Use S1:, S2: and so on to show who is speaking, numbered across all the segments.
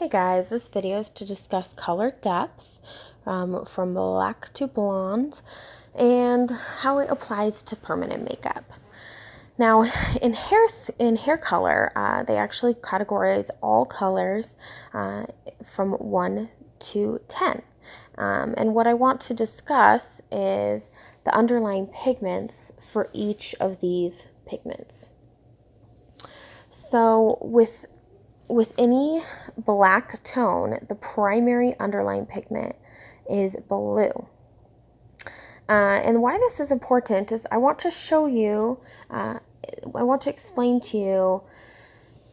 S1: Hey guys, this video is to discuss color depth from black to blonde and how it applies to permanent makeup. Now, in hair color, they actually categorize all colors from 1 to 10. And what I want to discuss is the underlying pigments for each of these pigments. So with any black tone, the primary underlying pigment is blue. And why this is important is I want to show you, I want to explain to you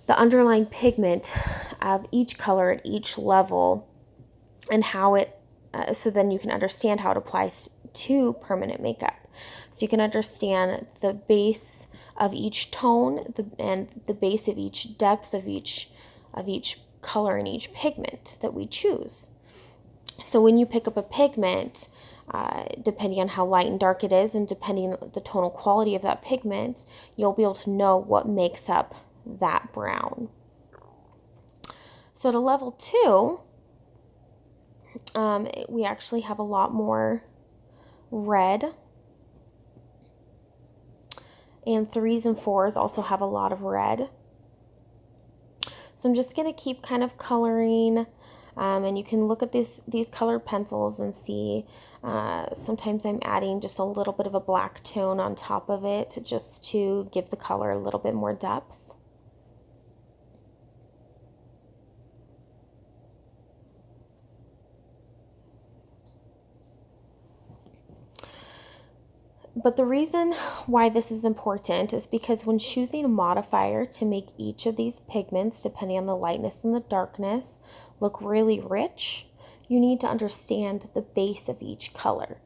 S1: the underlying pigment of each color at each level and how it, so then you can understand how it applies to permanent makeup. So you can understand the base of each tone and the base of each depth of each color and each pigment that we choose. So when you pick up a pigment, depending on how light and dark it is and depending on the tonal quality of that pigment, you'll be able to know what makes up that brown. So to level 2, we actually have a lot more red, and 3s and 4s also have a lot of red. So I'm just going to keep kind of coloring, and you can look at these colored pencils and see sometimes I'm adding just a little bit of a black tone on top of it just to give the color a little bit more depth. But the reason why this is important is because when choosing a modifier to make each of these pigments, depending on the lightness and the darkness, look really rich, you need to understand the base of each color.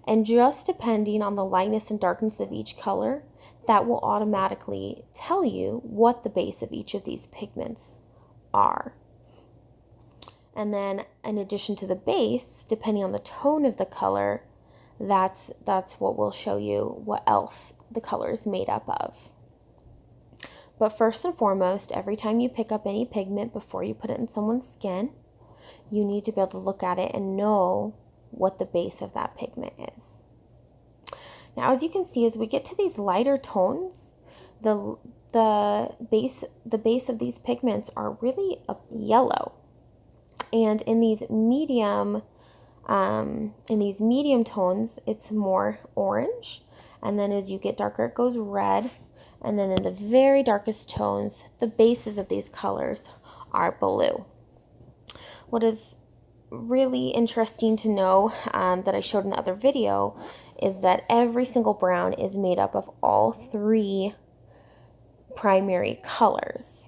S1: And just depending on the lightness and darkness of each color, that will automatically tell you what the base of each of these pigments are. And then in addition to the base, depending on the tone of the color, that's what will show you what else the color is made up of. But first and foremost, every time you pick up any pigment before you put it in someone's skin, you need to be able to look at it and know what the base of that pigment is. Now, as you can see, as we get to these lighter tones, the base of these pigments are really a yellow. And in these medium tones, it's more orange, and then as you get darker, it goes red, and then in the very darkest tones, the bases of these colors are blue. What is really interesting to know that I showed in the other video is that every single brown is made up of all 3 primary colors.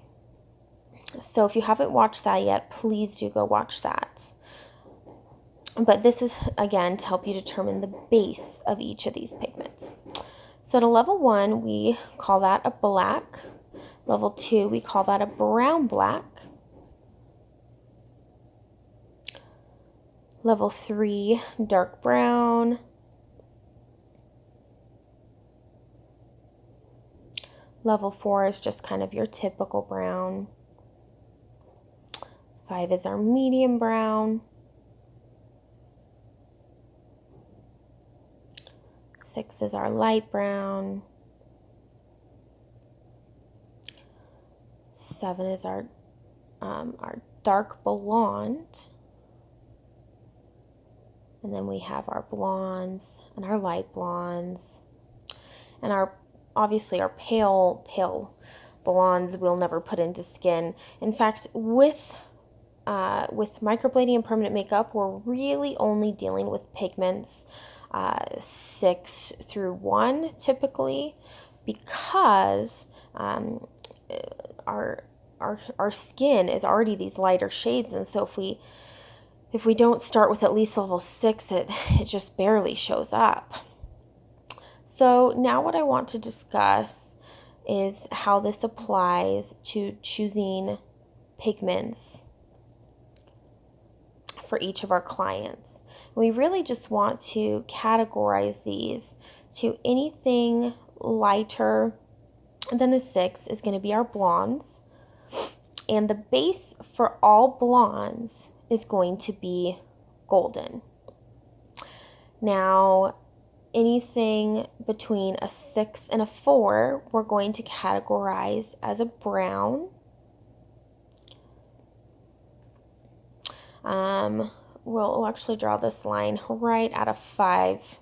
S1: So if you haven't watched that yet, please do go watch that. But this is, again, to help you determine the base of each of these pigments. So to level 1, we call that a black. Level 2, we call that a brown black. Level 3, dark brown. Level 4 is just kind of your typical brown. 5 is our medium brown. 6 is our light brown. 7 is our dark blonde. And then we have our blondes and our light blondes. And obviously our pale blondes we'll never put into skin. In fact, with microblading and permanent makeup, we're really only dealing with pigments 6 through 1 typically, because our skin is already these lighter shades, and so if we don't start with at least level 6, it just barely shows up. So now what I want to discuss is how this applies to choosing pigments for each of our clients. We really just want to categorize these to anything lighter than a 6 is going to be our blondes, And the base for all blondes is going to be golden. Now, anything between a 6 and a 4, we're going to categorize as a brown. We'll actually draw this line right at a 5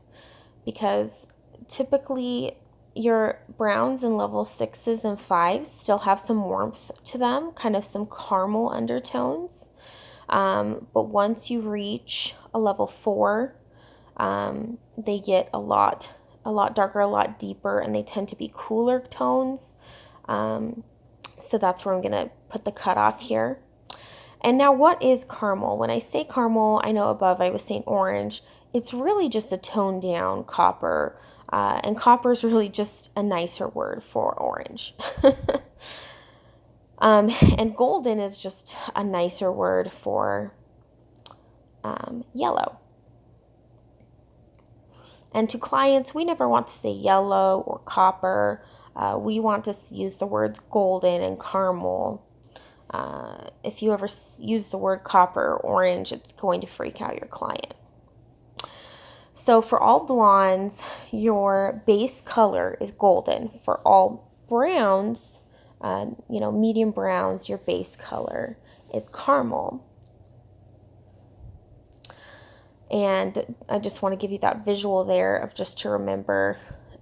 S1: because typically your browns in level 6s and 5s still have some warmth to them, kind of some caramel undertones. But once you reach a level 4, they get a lot darker, a lot deeper, and they tend to be cooler tones. So that's where I'm going to put the cutoff here. And now, what is caramel? When I say caramel, I know above I was saying orange. It's really just a toned down copper. And copper is really just a nicer word for orange. And golden is just a nicer word for yellow. And to clients, we never want to say yellow or copper. We want to use the words golden and caramel. If you ever use the word copper or orange, it's going to freak out your client. So for all blondes, your base color is golden. For all browns, medium browns, your base color is caramel. And I just want to give you that visual there of just to remember,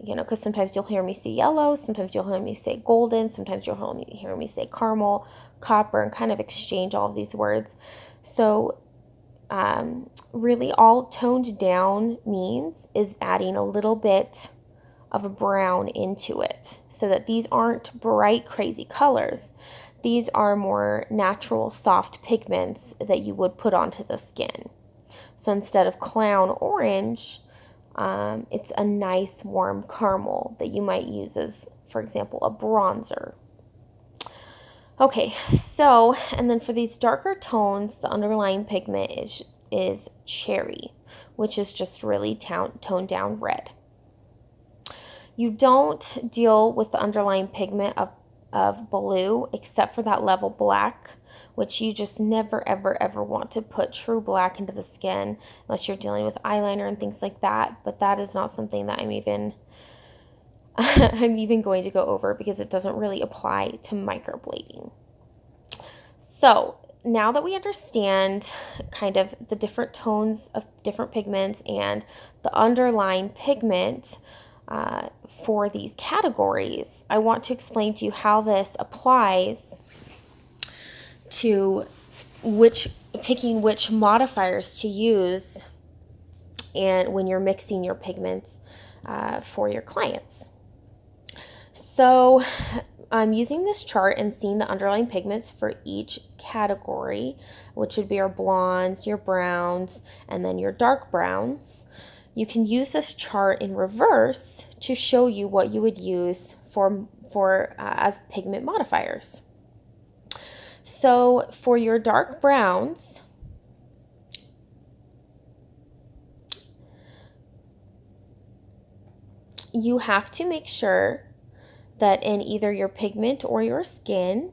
S1: because sometimes you'll hear me say yellow, sometimes you'll hear me say golden, sometimes you'll hear me say caramel, copper, and kind of exchange all of these words. So really all toned down means is adding a little bit of a brown into it so that these aren't bright, crazy colors. These are more natural, soft pigments that you would put onto the skin. So instead of clown orange, it's a nice warm caramel that you might use as, for example, a bronzer. Okay, so, and then for these darker tones, the underlying pigment is cherry, which is just really toned down red. You don't deal with the underlying pigment of blue except for that level black, which you just never, ever, ever want to put true black into the skin unless you're dealing with eyeliner and things like that. But that is not something that I'm even going to go over because it doesn't really apply to microblading. So now that we understand kind of the different tones of different pigments and the underlying pigment for these categories, I want to explain to you how this applies to picking which modifiers to use and when you're mixing your pigments for your clients. So I'm using this chart and seeing the underlying pigments for each category, which would be your blondes, your browns, and then your dark browns. You can use this chart in reverse to show you what you would use for as pigment modifiers. So for your dark browns, you have to make sure that in either your pigment or your skin,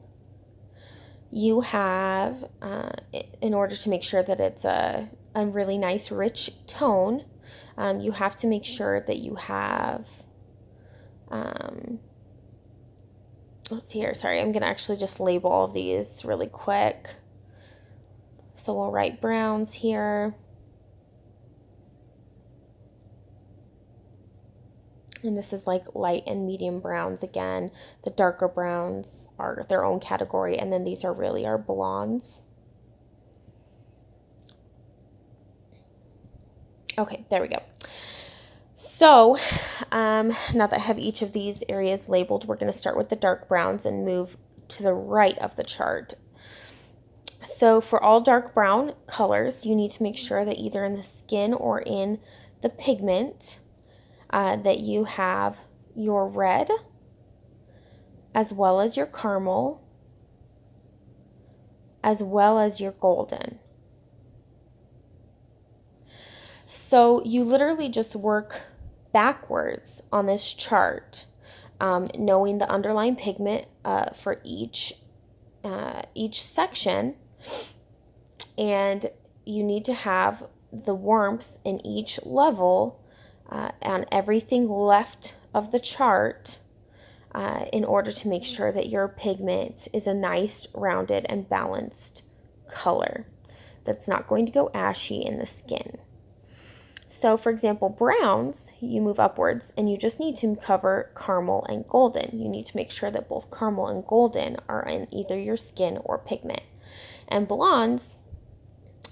S1: you have, in order to make sure that it's a really nice rich tone, you have to make sure that you have, let's see here, sorry, I'm going to actually just label all of these really quick. So we'll write browns here. And this is like light and medium browns again. The darker browns are their own category, and then these are really our blondes. Okay, there we go. So now that I have each of these areas labeled, we're going to start with the dark browns and move to the right of the chart. So for all dark brown colors, you need to make sure that either in the skin or in the pigment that you have your red as well as your caramel as well as your golden. So you literally just work backwards on this chart, knowing the underlying pigment for each each section, and you need to have the warmth in each level on everything left of the chart in order to make sure that your pigment is a nice, rounded, and balanced color that's not going to go ashy in the skin. So for example, browns, you move upwards and you just need to cover caramel and golden. You need to make sure that both caramel and golden are in either your skin or pigment. And blondes,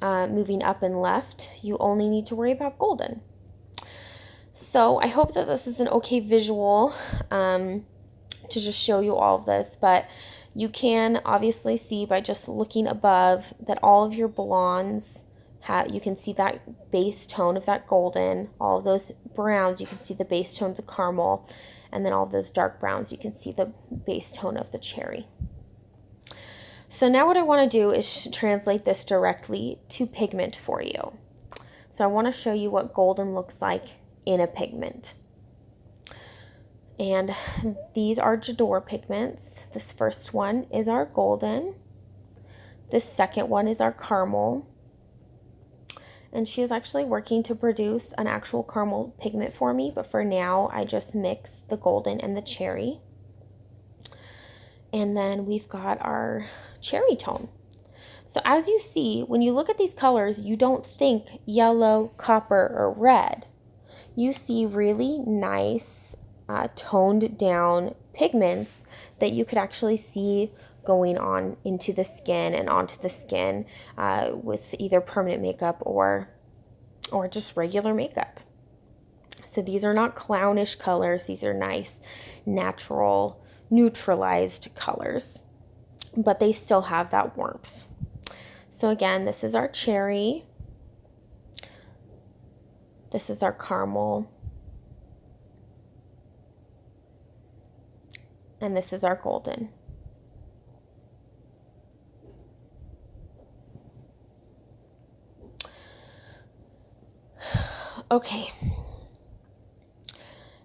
S1: moving up and left, you only need to worry about golden. So I hope that this is an okay visual to just show you all of this, but you can obviously see by just looking above that all of your blondes, you can see that base tone of that golden. All of those browns, you can see the base tone of the caramel, and then all of those dark browns, you can see the base tone of the cherry. So now what I want to do is translate this directly to pigment for you. So I want to show you what golden looks like in a pigment. And these are J'adore pigments. This first one is our golden. This second one is our caramel. And she is actually working to produce an actual caramel pigment for me, but for now I just mix the golden and the cherry. And then we've got our cherry tone. So as you see, when you look at these colors, you don't think yellow, copper, or red. You see really nice toned down pigments that you could actually see going on into the skin and onto the skin with either permanent makeup or just regular makeup. So these are not clownish colors. These are nice, natural, neutralized colors, but they still have that warmth. So again, this is our cherry. This is our caramel. And this is our golden. Okay.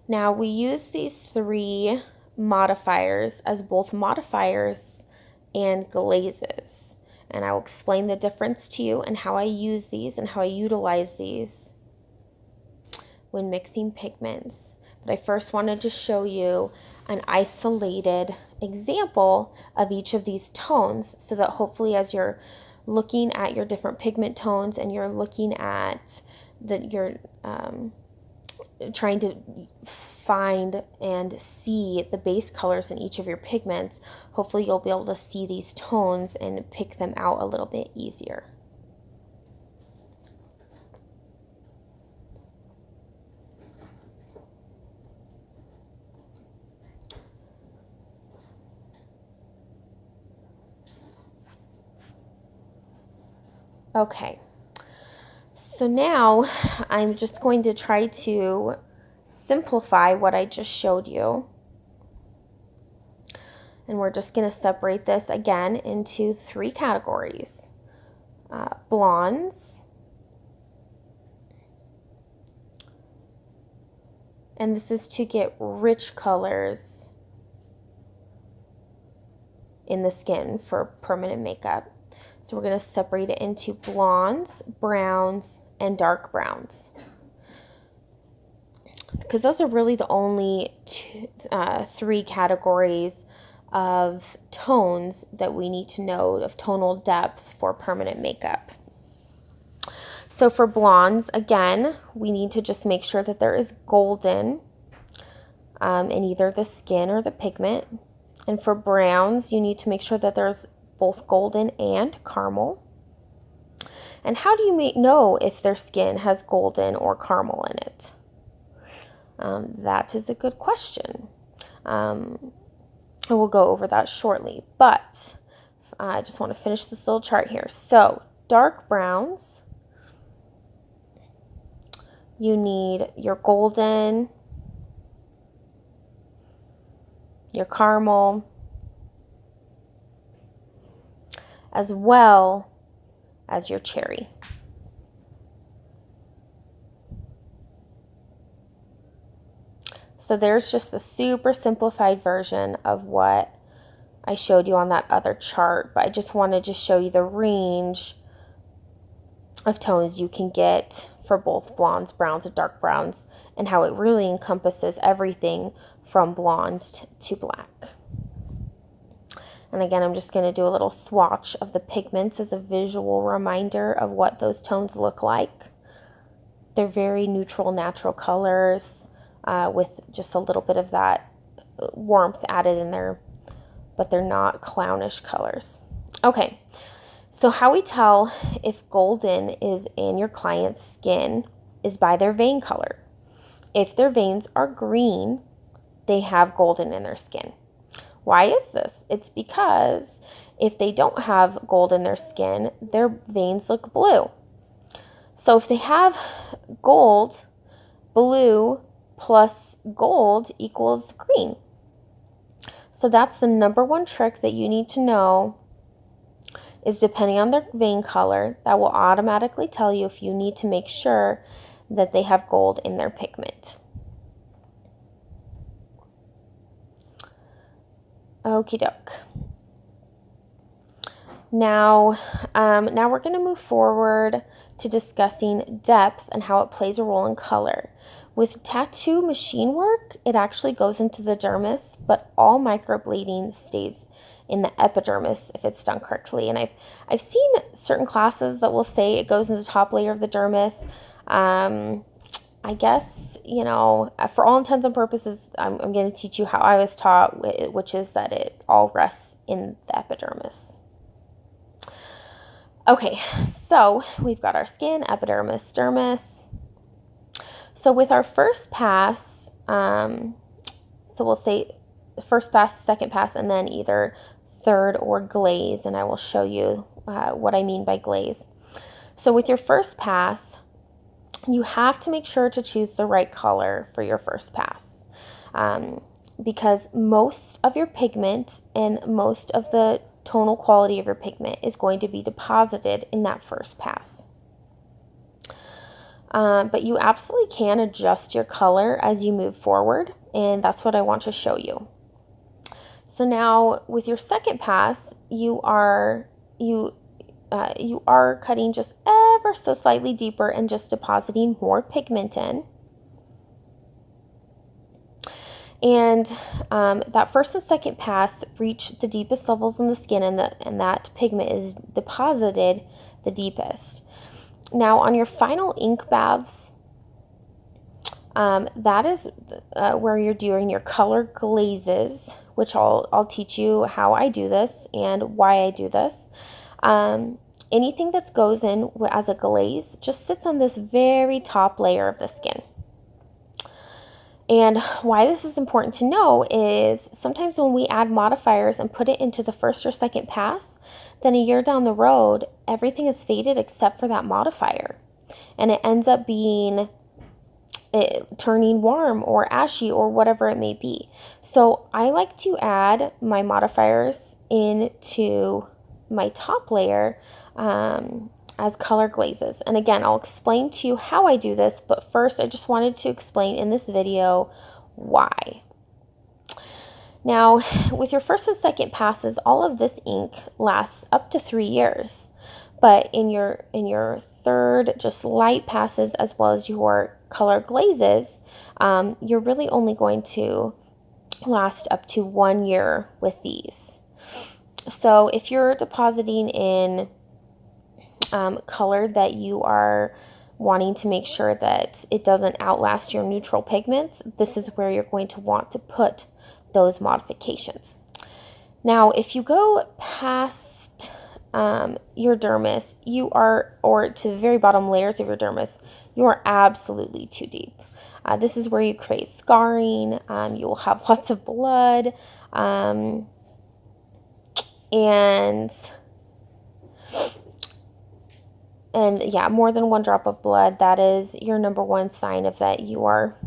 S1: Now we use these three modifiers as both modifiers and glazes. And I will explain the difference to you and how I use these and how I utilize these when mixing pigments. But I first wanted to show you an isolated example of each of these tones so that hopefully as you're looking at your different pigment tones and you're looking at you're trying to find and see the base colors in each of your pigments, hopefully you'll be able to see these tones and pick them out a little bit easier. Okay, so now I'm just going to try to simplify what I just showed you. And we're just going to separate this again into three categories. Blondes. And this is to get rich colors in the skin for permanent makeup. So we're going to separate it into blondes, browns, and dark browns. Because those are really the only three categories of tones that we need to know of tonal depth for permanent makeup. So for blondes, again, we need to just make sure that there is golden in either the skin or the pigment. And for browns, you need to make sure that there's both golden and caramel. And how do you know if their skin has golden or caramel in it? That is a good question. And we'll go over that shortly. But I just want to finish this little chart here. So dark browns, you need your golden, your caramel, as well as your cherry. So there's just a super simplified version of what I showed you on that other chart, but I just wanted to show you the range of tones you can get for both blondes, browns, and dark browns, and how it really encompasses everything from blonde to black. And again, I'm just going to do a little swatch of the pigments as a visual reminder of what those tones look like. They're very neutral, natural colors with just a little bit of that warmth added in there, but they're not clownish colors. Okay, so how we tell if golden is in your client's skin is by their vein color. If their veins are green, they have golden in their skin. Why is this? It's because if they don't have gold in their skin, their veins look blue. So if they have gold, blue plus gold equals green. So that's the number one trick that you need to know, is depending on their vein color, that will automatically tell you if you need to make sure that they have gold in their pigment. Okie doke. Now we're going to move forward to discussing depth and how it plays a role in color. With tattoo machine work, it actually goes into the dermis, but all microblading stays in the epidermis if it's done correctly. And I've seen certain classes that will say it goes in the top layer of the dermis. I guess, you know, for all intents and purposes, I'm going to teach you how I was taught, which is that it all rests in the epidermis. Okay, so we've got our skin, epidermis, dermis. So with our first pass, so we'll say first pass, second pass, and then either third or glaze, and I will show you what I mean by glaze. So with your first pass, you have to make sure to choose the right color for your first pass, because most of your pigment and most of the tonal quality of your pigment is going to be deposited in that first pass. But you absolutely can adjust your color as you move forward, and that's what I want to show you. So now with your second pass, you are cutting just ever so slightly deeper and just depositing more pigment in. And that first and second pass reach the deepest levels in the skin, and that pigment is deposited the deepest. Now on your final ink baths, that is where you're doing your color glazes, which I'll teach you how I do this and why I do this. Anything that goes in as a glaze just sits on this very top layer of the skin. And why this is important to know is sometimes when we add modifiers and put it into the first or second pass, then a year down the road, everything is faded except for that modifier. And it ends up turning warm or ashy or whatever it may be. So I like to add my modifiers into my top layer as color glazes. And again, I'll explain to you how I do this, but first I just wanted to explain in this video why. Now, with your first and second passes, all of this ink lasts up to 3 years. But in your third, just light passes as well as your color glazes, you're really only going to last up to 1 year with these. So if you're depositing in color that you are wanting to make sure that it doesn't outlast your neutral pigments, this is where you're going to want to put those modifications. Now, if you go past your dermis, or to the very bottom layers of your dermis, you are absolutely too deep. This is where you create scarring. You will have lots of blood, and yeah, more than one drop of blood, that is your number one sign of that you are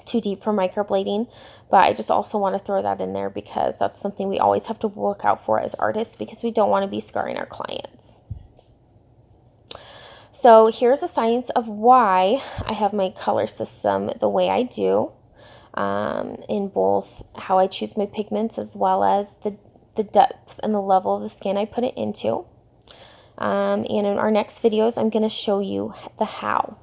S1: too deep for microblading. But I just also want to throw that in there because that's something we always have to look out for as artists, because we don't want to be scarring our clients. So here's the science of why I have my color system the way I do, in both how I choose my pigments as well as the depth and the level of the skin I put it into. And in our next videos, I'm going to show you the how.